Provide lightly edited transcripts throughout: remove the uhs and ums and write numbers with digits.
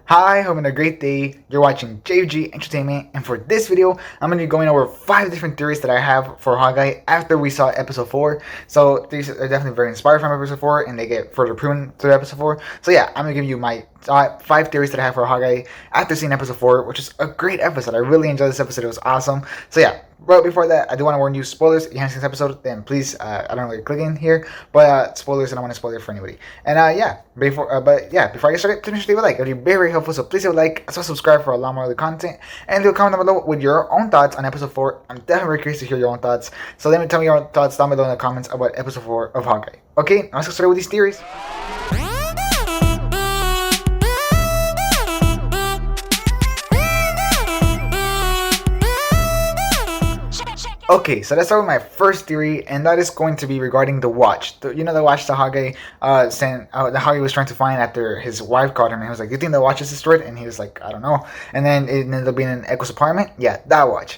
Hi, having a great day. You're watching JG Entertainment, and for this video, I'm going to be going over 5 different theories that I have for Hawkeye after we saw episode 4. So these are definitely very inspired from episode 4, and they get further proven through episode 4. So yeah, I'm going to give you my 5 theories that I have for Hawkeye after seeing episode 4, which is a great episode. I really enjoyed this episode. It was awesome. So yeah, but before that, I do want to warn you, spoilers. If you haven't seen this episode, then please, I don't know where you're clicking here, but spoilers, I don't want to spoil it for anybody. And before I get started, please leave a like. It would be very, very helpful. So please leave a like, also subscribe for a lot more other content, and leave a comment down below with your own thoughts on episode 4. I'm definitely very curious to hear your own thoughts. So let me tell me your thoughts down below in the comments about episode 4 of Hawkeye. Okay, now let's get started with these theories. Okay, so let's start with my first theory, and that is going to be regarding the watch. The watch that Hawkeye the Hawkeye was trying to find after his wife called him, and he was like, "Do you think the watch is destroyed?" And he was like, "I don't know." And then it ended up being in Echo's apartment. Yeah, that watch.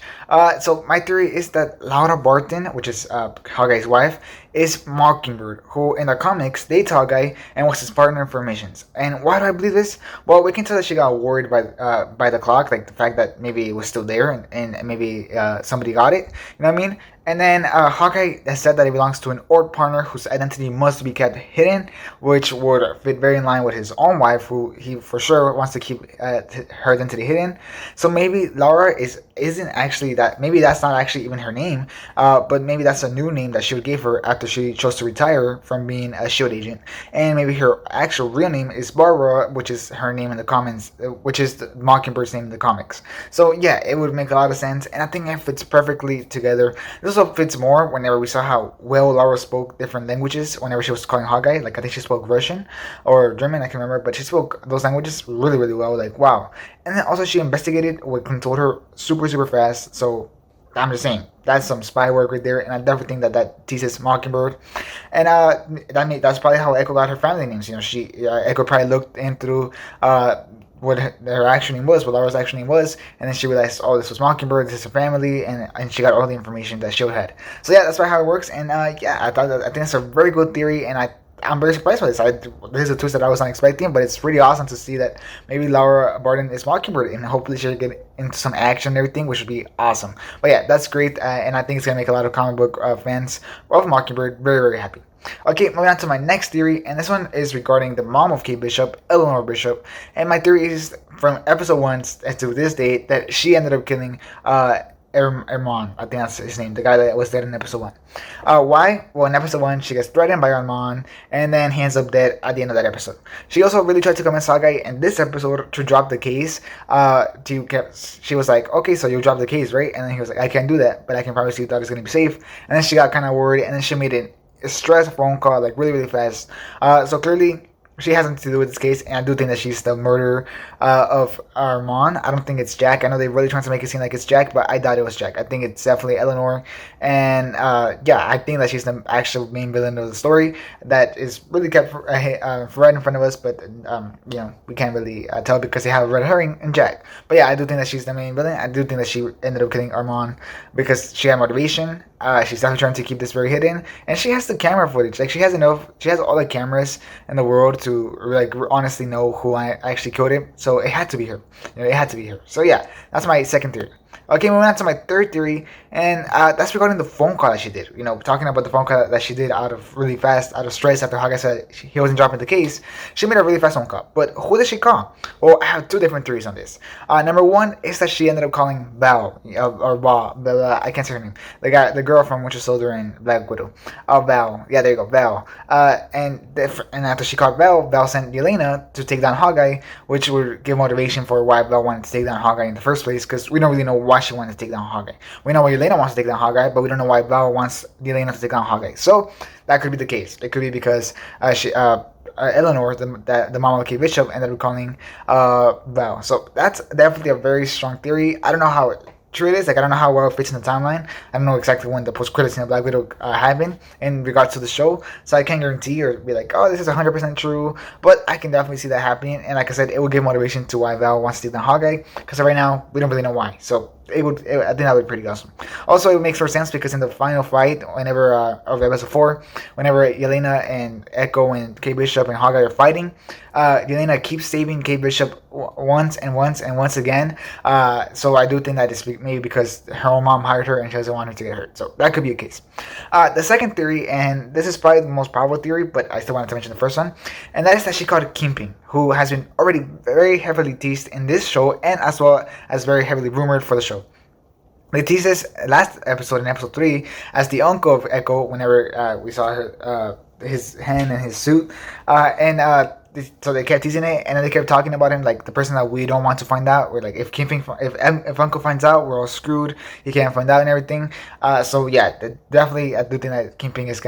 So my theory is that Laura Barton, which is Hawkeye's wife, is Mockingbird, who in the comics dates Hawkeye and was his partner for missions. And why do I believe this? Well, we can tell that she got worried by the clock, like the fact that maybe it was still there and maybe somebody got it. You know what I mean? And then Hawkeye has said that he belongs to an old partner whose identity must be kept hidden, which would fit very in line with his own wife, who he for sure wants to keep her identity hidden. So maybe Laura isn't actually that. Maybe that's not actually even her name, but maybe that's a new name that she would give her after she chose to retire from being a SHIELD agent. And maybe her actual real name is Barbara, which is her name in the comics, which is the Mockingbird's name in the comics. So yeah, it would make a lot of sense, and I think it fits perfectly together. This also fits more whenever we saw how well Laura spoke different languages whenever she was calling Hawkeye. Like, I think she spoke Russian or German, I can remember, but she spoke those languages really, really well. Like, wow. And then also she investigated what Clint told her super, super fast. So I'm just saying, that's some spy work right there, and I definitely think that teases Mockingbird. And that's probably how Echo got her family names. Echo probably looked in through what her actual name was, what Laura's actual name was, and then she realized, oh, this was Mockingbird, this is her family, and she got all the information that SHIELD had. So yeah, that's how it works. And I think it's a very good theory, and I'm very surprised by this. This is a twist that I was not expecting, but it's really awesome to see that maybe Laura Barton is Mockingbird, and hopefully she'll get into some action and everything, which would be awesome. But yeah, that's great, and I think it's going to make a lot of comic book fans of Mockingbird very, very happy. Okay, moving on to my next theory, and this one is regarding the mom of Kate Bishop, Eleanor Bishop, and my theory is from episode 1 to this date that she ended up killing Armand, I think that's his name, the guy that was dead in episode 1. Why? Well, in episode 1, she gets threatened by Armand, and then he ends up dead at the end of that episode. She also really tried to convince Hawkeye in this episode to drop the case. She was like, "Okay, so you'll drop the case, right?" And then he was like, "I can't do that, but I can promise you that it's going to be safe." And then she got kind of worried, and then she made a stress phone call, like really, really fast. So clearly she has nothing to do with this case, and I do think that she's the murderer of Armand. I don't think it's Jack. I know they're really trying to make it seem like it's Jack, but I doubt it was Jack. I think it's definitely Eleanor, and I think that she's the actual main villain of the story that is really kept right in front of us, but we can't really tell because they have a red herring in Jack. But yeah, I do think that she's the main villain. I do think that she ended up killing Armand because she had motivation. She's definitely trying to keep this very hidden, and she has the camera footage. Like, she has all the cameras in the world to like honestly know who I actually killed him. So it had to be her. It had to be her. So yeah, that's my second theory. Okay, moving on to my third theory, and that's regarding the phone call that she did. Talking about the phone call that she did out of stress after Hawkeye said he wasn't dropping the case. She made a really fast phone call. But who did she call? Well, I have 2 different theories on this. Number 1 is that she ended up calling Val, or Val, I can't say her name. The girl from Winter Soldier and Black Widow. Val. Yeah, there you go, Val. And after she called Val, Val sent Yelena to take down Hawkeye, which would give motivation for why Val wanted to take down Hawkeye in the first place, because we don't really know why she wanted to take down Hawkeye. We know why Yelena wants to take down Hawkeye, but we don't know why Val wants Yelena to take down Hawkeye. So that could be the case. It could be because Eleanor, the mom of Kate Bishop, ended up calling Val. So that's definitely a very strong theory. I don't know how true it is. Like, I don't know how well it fits in the timeline. I don't know exactly when the post-credits in the Black Widow happened in regards to the show, so I can't guarantee or be like, oh, this is 100% true, but I can definitely see that happening, and like I said, it will give motivation to why Val wants to take down Hawkeye, because right now, we don't really know why. So I think that would be pretty awesome. Also, it makes more sense because in the final fight, whenever of episode 4, whenever Yelena and Echo and Kate Bishop and Hawkeye are fighting, Yelena keeps saving Kate Bishop once and once and once again. So I do think that it's maybe because her own mom hired her and she doesn't want her to get hurt. So that could be a case. The second theory, and this is probably the most probable theory, but I still wanted to mention the first one, and that is that she called Kingpin, who has been already very heavily teased in this show and as well as very heavily rumored for the show. They teased this last episode, in episode 3, as the uncle of Echo. Whenever we saw her, his hand in his suit, so they kept teasing it, and then they kept talking about him like the person that we don't want to find out. We're like, if Kingpin, if Uncle finds out, we're all screwed. He can't find out and everything. So yeah, definitely, I do think that Kingpin is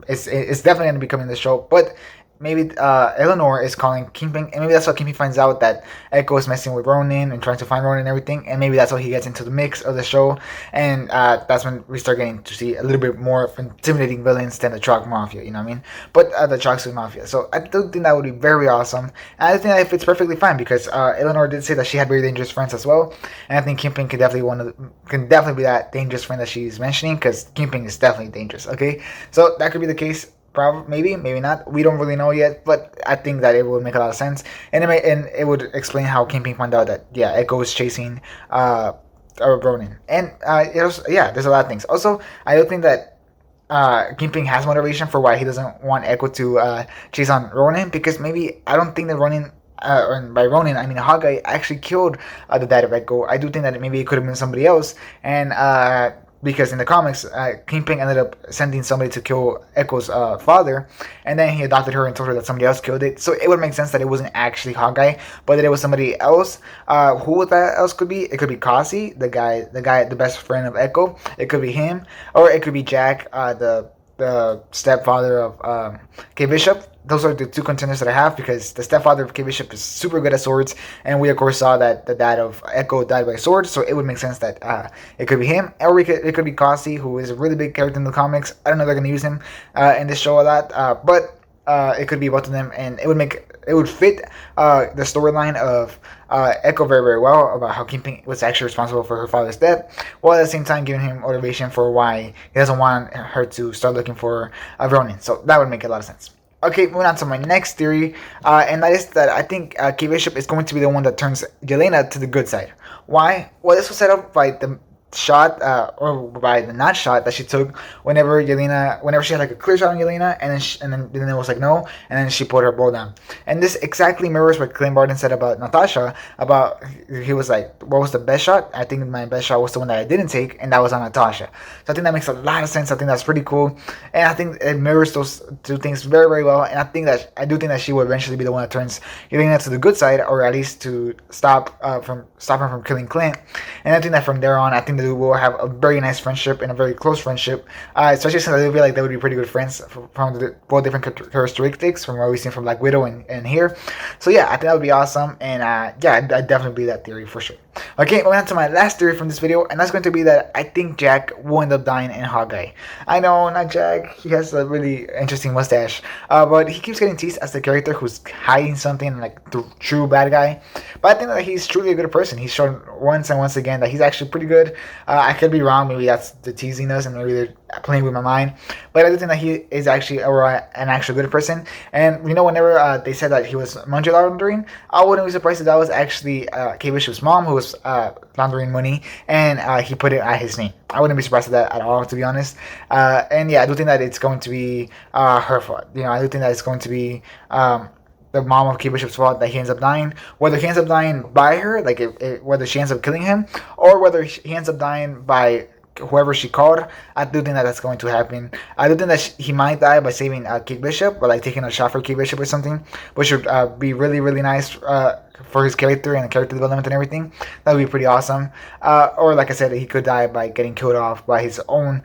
it's definitely gonna be coming to the show, but. Maybe Eleanor is calling Kingpin, and maybe that's how Kingpin finds out that Echo is messing with Ronin and trying to find Ronin and everything, and maybe that's how he gets into the mix of the show, and that's when we start getting to see a little bit more of intimidating villains than the Chalk Mafia, you know what I mean? But the Chalk Suit Mafia. So I do think that would be very awesome, and I think that it fits perfectly fine because Eleanor did say that she had very dangerous friends as well, and I think Kingpin can definitely be that dangerous friend that she's mentioning because Kingpin is definitely dangerous. Okay, so that could be the case. Probably, maybe not. We don't really know yet, but I think that it would make a lot of sense, and it would explain how Kingpin found out that Echo is chasing Ronin, and there's a lot of things. Also, I do think that Kingpin has motivation for why he doesn't want Echo to chase on Ronin, because maybe I don't think that Ronin. And by Ronin, I mean Hawkeye actually killed the dad of Echo. I do think that maybe it could have been somebody else, and because in the comics, Kingpin ended up sending somebody to kill Echo's father, and then he adopted her and told her that somebody else killed it. So it would make sense that it wasn't actually Hawkeye, but that it was somebody else. Who that else could be? It could be Kasi, the best friend of Echo. It could be him, or it could be Jack, the stepfather of Kate Bishop. Those are the two contenders that I have, because the stepfather of Kate Bishop is super good at swords, and we of course saw that the dad of Echo died by sword, so it would make sense that it could be him, or it could be Kasi, who is a really big character in the comics. I don't know if they're going to use him in this show a lot, but it could be both of them, and it would fit the storyline of Echo very, very well, about how Kingpin was actually responsible for her father's death, while at the same time giving him motivation for why he doesn't want her to start looking for Ronin. So that would make a lot of sense. Okay, moving on to my next theory, and that is that I think Kate Bishop is going to be the one that turns Yelena to the good side. Why? Well, this was set up by the shot, or by the not shot that she took whenever she had like a clear shot on Yelena, and then Yelena was like no, and then she put her bow down. And this exactly mirrors what Clint Barton said about Natasha, about he was like, what was the best shot? I think my best shot was the one that I didn't take, and that was on Natasha. So I think that makes a lot of sense. I think that's pretty cool, and I think it mirrors those two things very, very well. And I do think that she will eventually be the one that turns Yelena to the good side, or at least to stop her from killing Clint. And I think that from there on, I think they will have a very nice friendship and a very close friendship, especially since I feel like they would be pretty good friends from both different characteristics from what we've seen from Black Widow and here. So yeah, I think that would be awesome, and I'd definitely be that theory for sure. Okay, moving on to my last theory from this video, and that's going to be that I think Jack will end up dying in Hawkeye. I know, not Jack, he has a really interesting mustache, but he keeps getting teased as the character who's hiding something, like the true bad guy. But I think that he's truly a good person. He's shown once and once again that he's actually pretty good. I could be wrong, maybe that's the teasing us, and maybe they're playing with my mind, but I do think that he is actually an actual good person. And whenever they said that he was money laundering, I wouldn't be surprised if that was actually Kate Bishop's mom who was laundering money, and he put it at his name. I wouldn't be surprised at that at all, to be honest. And yeah, I do think that it's going to be her fault. I do think that it's going to be the mom of Kate Bishop's fault that he ends up dying. Whether he ends up dying by her, like whether she ends up killing him, or whether he ends up dying by whoever she called, I do think that that's going to happen. I do think that he might die by saving Kate Bishop, or like taking a shot for Kate Bishop or something, which would be really, really nice for his character and the character development and everything. That would be pretty awesome. Or like I said, he could die by getting killed off by his own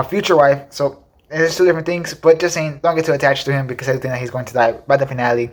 future wife. So there's two different things, but just saying, don't get too attached to him, because I do think that he's going to die by the finale.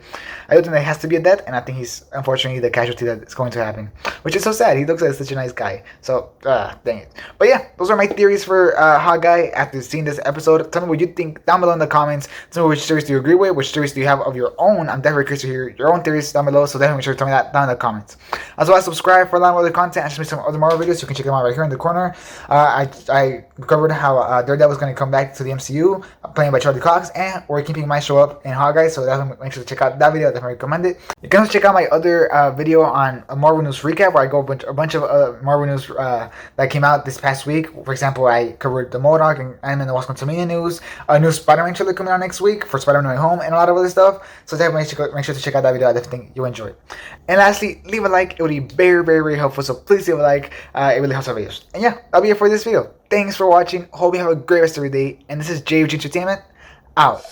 I do think that he has to be a death, and I think he's unfortunately the casualty that is going to happen, which is so sad. He looks like such a nice guy. So, dang it. But yeah, those are my theories for Hawkeye after seeing this episode. Tell me what you think down below in the comments. Tell me which theories do you agree with, which theories do you have of your own. I'm definitely curious to hear your own theories down below, so definitely make sure to tell me that down in the comments. As well as subscribe for a lot of other content. I just made some other Marvel videos. You can check them out right here in the corner. I covered how Daredevil was going to come back to the MCU, played by Charlie Cox, and we're keeping my show up in Hawkeye, so definitely make sure to check out that video. I definitely recommend it. You can also check out my other video on a Marvel News recap, where I go a bunch of Marvel News that came out this past week. For example, I covered the MODOK and Ant-Man the Wasp: Quantumania news, a new Spider-Man trailer coming out next week for Spider-Man No Way Home, and a lot of other stuff. So definitely make sure to check out that video. I definitely think you'll enjoy it. And lastly, leave a like. It would be very, very, very helpful. So please leave a like. It really helps our videos. And yeah, that'll be it for this video. Thanks for watching. Hope you have a great rest of your day. And this is JUG Entertainment out.